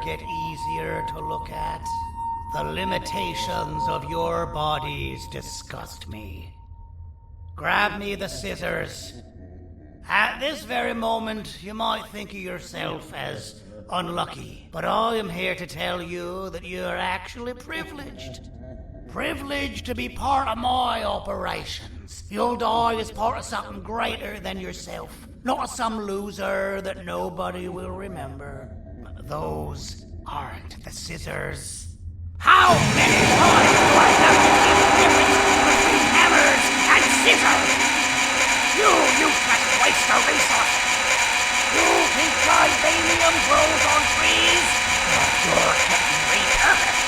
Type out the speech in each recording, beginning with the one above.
get easier to look at? The limitations of your bodies disgust me. Grab me the scissors. At this very moment, you might think of yourself as unlucky, but I am here to tell you that you are actually privileged. Privileged to be part of my operations. You'll die as part of something greater than yourself, not as some loser that nobody will remember. But those aren't the scissors. How many times do I have to keep the difference between hammers and scissors? You useless waste of resources! You think vibranium grows on trees? You're getting repurposed!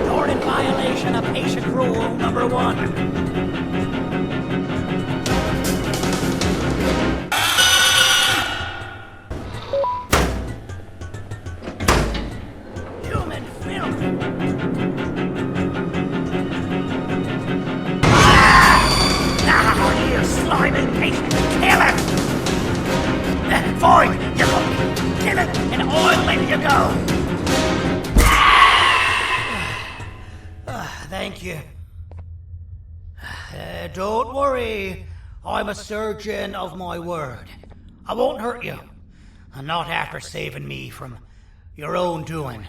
You're in violation of patient rule number 1. Void, you look. Kill it, and I'll let you go. Thank you. Don't worry. I'm a surgeon of my word. I won't hurt you. Not after saving me from your own doing.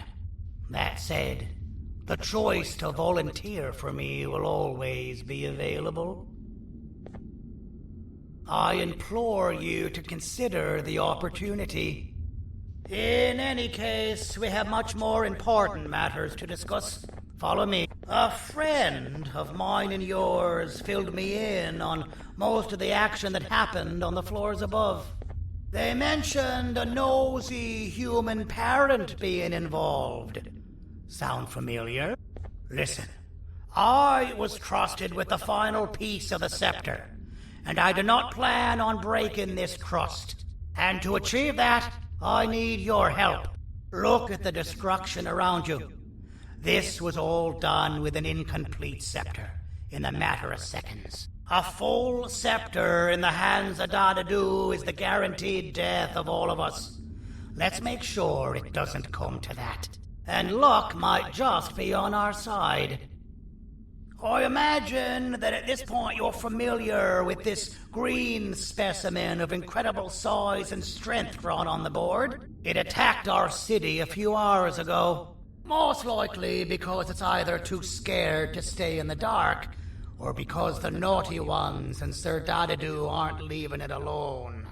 That said, the choice to volunteer for me will always be available. I implore you to consider the opportunity. In any case, we have much more important matters to discuss. Follow me. A friend of mine and yours filled me in on most of the action that happened on the floors above. They mentioned a nosy human parent being involved. Sound familiar? Listen, I was trusted with the final piece of the scepter. And I do not plan on breaking this trust. And to achieve that, I need your help. Look at the destruction around you. This was all done with an incomplete scepter, in a matter of seconds. A full scepter in the hands of Dadadu is the guaranteed death of all of us. Let's make sure it doesn't come to that. And luck might just be on our side. I imagine that at this point you're familiar with this green specimen of incredible size and strength drawn on the board. It attacked our city a few hours ago. Most likely because it's either too scared to stay in the dark, or because the naughty ones and Sir Dadadu aren't leaving it alone.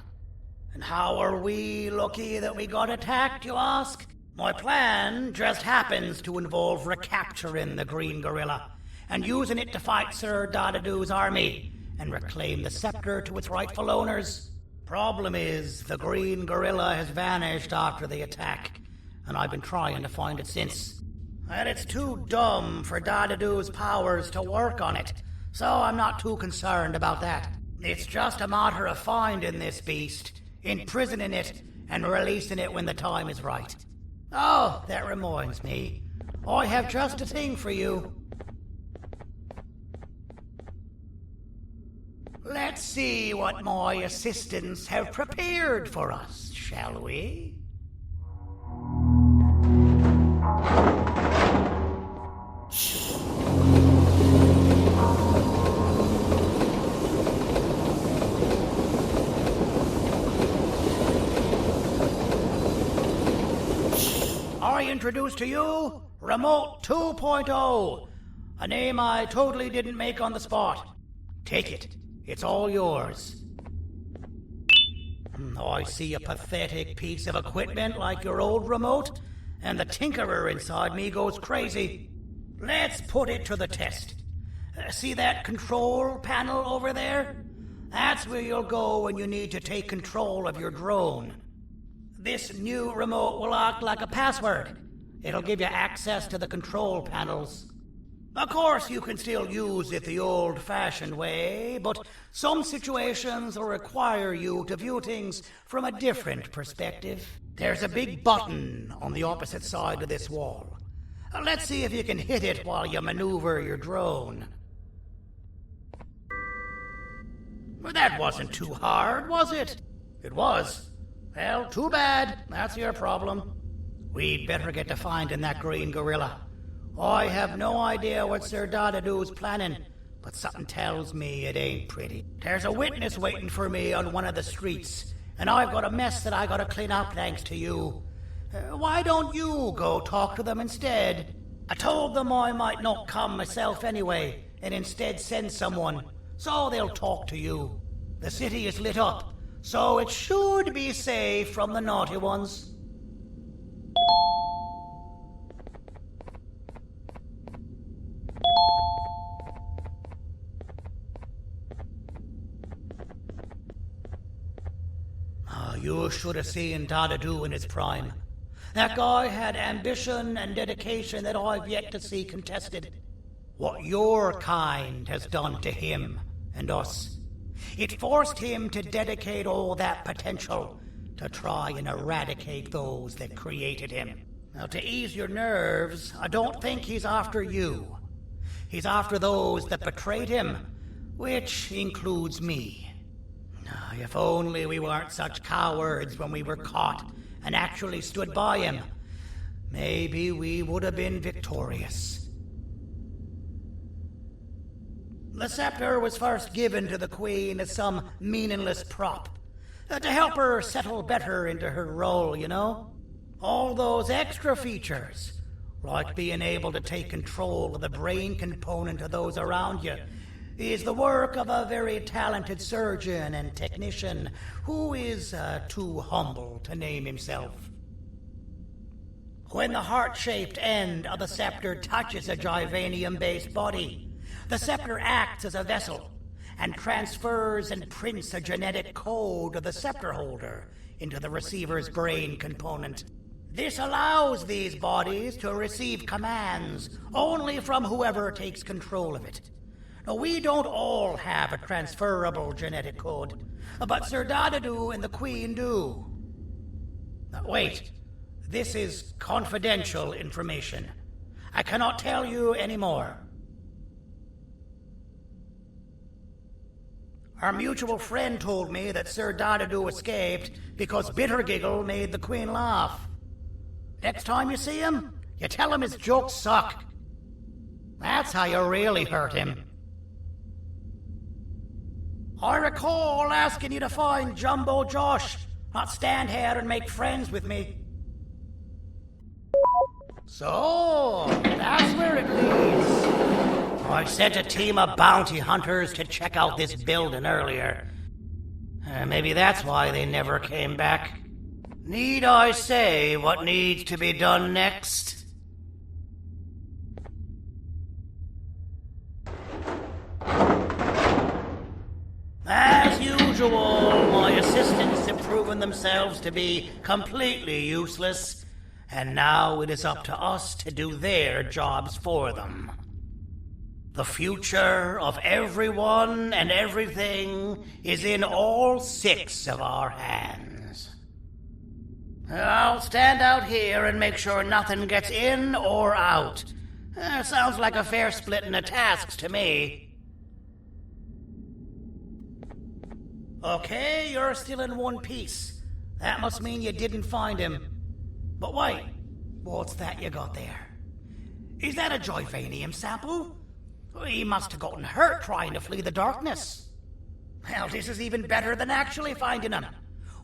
And how are we lucky that we got attacked, you ask? My plan just happens to involve recapturing the green gorilla and using it to fight Sir Dadadu's army and reclaim the scepter to its rightful owners. Problem is, the green gorilla has vanished after the attack, and I've been trying to find it since. And it's too dumb for Dadadu's powers to work on it, so I'm not too concerned about that. It's just a matter of finding this beast, imprisoning it, and releasing it when the time is right. Oh, that reminds me. I have just a thing for you. Let's see what my assistants have prepared for us, shall we? I introduce to you Remote 2.0, a name I totally didn't make on the spot. Take it. It's all yours. I see a pathetic piece of equipment like your old remote, and the tinkerer inside me goes crazy. Let's put it to the test. See that control panel over there? That's where you'll go when you need to take control of your drone. This new remote will act like a password. It'll give you access to the control panels. Of course, you can still use it the old-fashioned way, but some situations will require you to view things from a different perspective. There's a big button on the opposite side of this wall. Let's see if you can hit it while you maneuver your drone. Well, that wasn't too hard, was it? It was. Well, too bad. That's your problem. We'd better get to finding that green gorilla. I have no idea what Sir Dadadoo's planning, but something tells me it ain't pretty. There's a witness waiting for me on one of the streets, and I've got a mess that I gotta clean up thanks to you. Why don't you go talk to them instead? I told them I might not come myself anyway, and instead send someone, so they'll talk to you. The city is lit up, so it should be safe from the naughty ones. You should have seen Dadadoo in his prime. That guy had ambition and dedication that I've yet to see contested. What your kind has done to him and us, it forced him to dedicate all that potential to try and eradicate those that created him. Now, to ease your nerves, I don't think he's after you. He's after those that betrayed him, which includes me. If only we weren't such cowards when we were caught and actually stood by him, maybe we would have been victorious. The scepter was first given to the Queen as some meaningless prop, to help her settle better into her role, you know? All those extra features, like being able to take control of the brain component of those around you, is the work of a very talented surgeon and technician who is too humble to name himself. When the heart-shaped end of the scepter touches a Givanium-based body, the scepter acts as a vessel and transfers and prints a genetic code of the scepter holder into the receiver's brain component. This allows these bodies to receive commands only from whoever takes control of it. Now, we don't all have a transferable genetic code, but Sir Dadadoo and the Queen do. Wait, this is confidential information. I cannot tell you any more. Our mutual friend told me that Sir Dadadoo escaped because Bittergiggle made the Queen laugh. Next time you see him, you tell him his jokes suck. That's how you really hurt him. I recall asking you to find Jumbo Josh, not stand here and make friends with me. So, that's where it leads. I sent a team of bounty hunters to check out this building earlier. Maybe that's why they never came back. Need I say what needs to be done next? As usual, my assistants have proven themselves to be completely useless, and now it is up to us to do their jobs for them. The future of everyone and everything is in all 6 of our hands. I'll stand out here and make sure nothing gets in or out. Sounds like a fair splitting of tasks to me. Okay, you're still in one piece. That must mean you didn't find him. But wait, what's that you got there? Is that a Givanium sample? He must have gotten hurt trying to flee the darkness. Well, this is even better than actually finding him.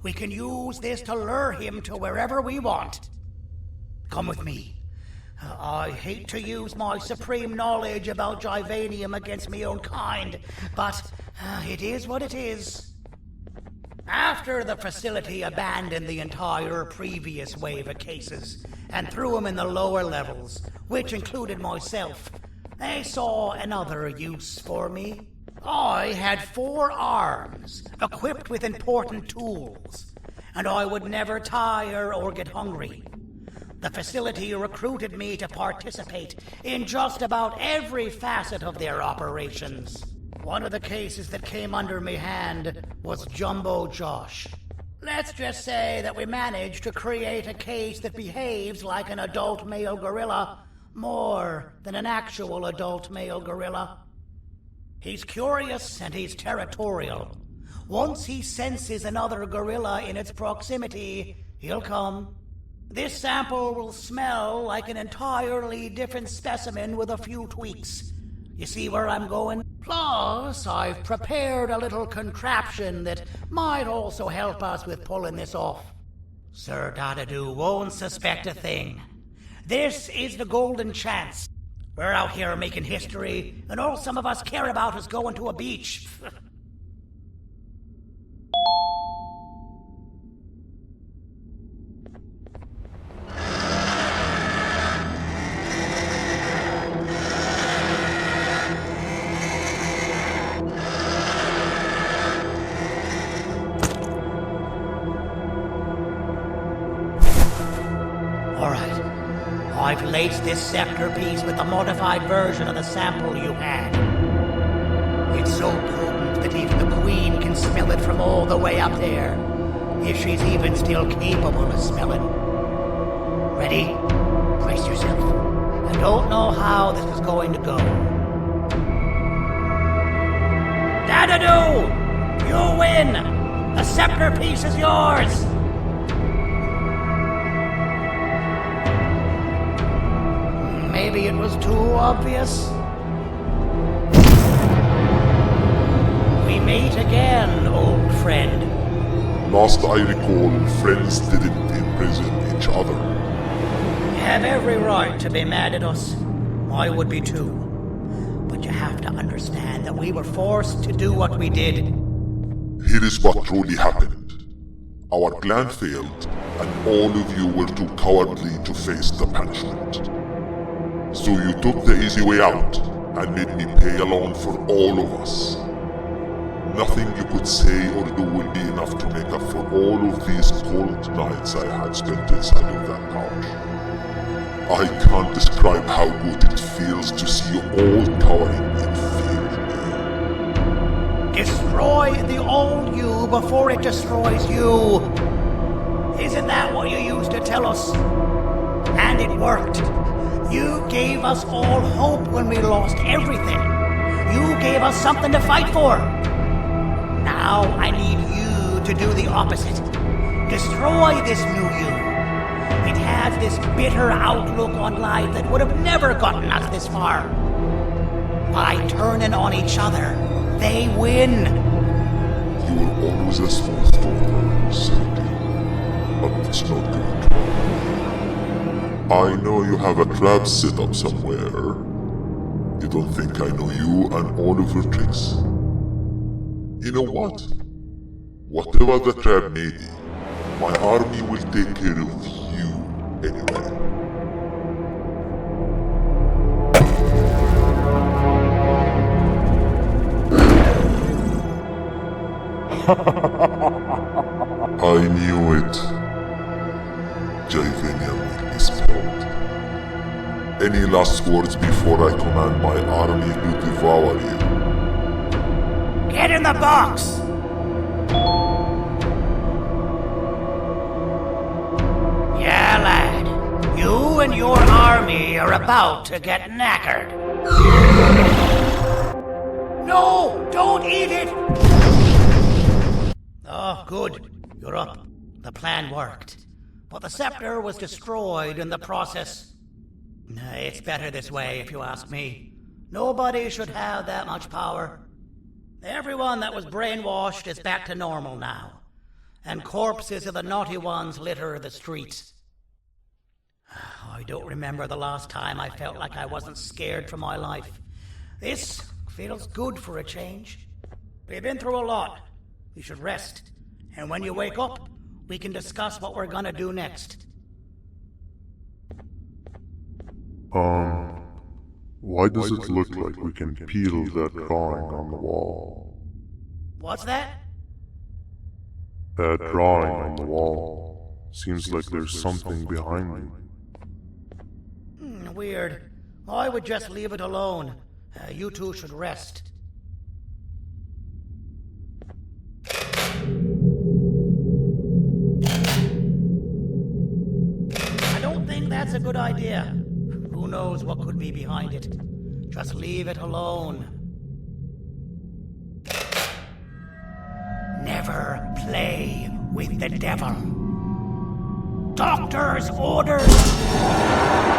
We can use this to lure him to wherever we want. Come with me. I hate to use my supreme knowledge about Givanium against my own kind, but it is what it is. After the facility abandoned the entire previous wave of cases and threw them in the lower levels, which included myself, they saw another use for me. I had 4 arms, equipped with important tools, and I would never tire or get hungry. The facility recruited me to participate in just about every facet of their operations. One of the cases that came under me hand was Jumbo Josh. Let's just say that we managed to create a case that behaves like an adult male gorilla, more than an actual adult male gorilla. He's curious and he's territorial. Once he senses another gorilla in its proximity, he'll come. This sample will smell like an entirely different specimen with a few tweaks. You see where I'm going? Plus, I've prepared a little contraption that might also help us with pulling this off. Sir Dadadoo won't suspect a thing. This is the golden chance. We're out here making history, and all some of us care about is going to a beach. I've laced this scepter piece with the modified version of the sample you had. It's so potent that even the Queen can smell it from all the way up there, if she's even still capable of smelling. Ready? Brace yourself. I don't know how this is going to go. Dadadoo! You win! The scepter piece is yours! Maybe it was too obvious. We meet again, old friend. Last I recall, friends didn't imprison each other. You have every right to be mad at us. I would be too. But you have to understand that we were forced to do what we did. Here is what truly happened. Our plan failed, and all of you were too cowardly to face the punishment. So you took the easy way out, and made me pay alone for all of us. Nothing you could say or do will be enough to make up for all of these cold nights I had spent inside of that couch. I can't describe how good it feels to see you all cowering in fear. Destroy the old you before it destroys you. Isn't that what you used to tell us? And it worked. You gave us all hope when we lost everything. You gave us something to fight for. Now I need you to do the opposite. Destroy this new you. It has this bitter outlook on life that would have never gotten us this far. By turning on each other, they win. You were always a smooth talker, Syringeon, but it's not good. I know you have a trap set up somewhere. You don't think I know you and all of your tricks? You know what? Whatever the trap may be, my army will take care of you anyway. I knew it. Javenian will be spelled. Any last words before I command my army to devour you? Get in the box! Yeah, lad. You and your army are about to get knackered. No! Don't eat it! Oh, good. You're up. The plan worked. But the scepter was destroyed in the process. It's better this way, if you ask me. Nobody should have that much power. Everyone that was brainwashed is back to normal now. And corpses of the naughty ones litter the streets. I don't remember the last time I felt like I wasn't scared for my life. This feels good for a change. We've been through a lot. We should rest. And when you wake up, we can discuss what we're gonna do next. Why does it look like we can peel that drawing on the wall? What's that? That drawing on the wall. Seems like there's something behind it. Weird. I would just leave it alone. You two should rest. I don't think that's a good idea. Who knows what could be behind it? Just leave it alone. Never play with the devil. Doctor's orders!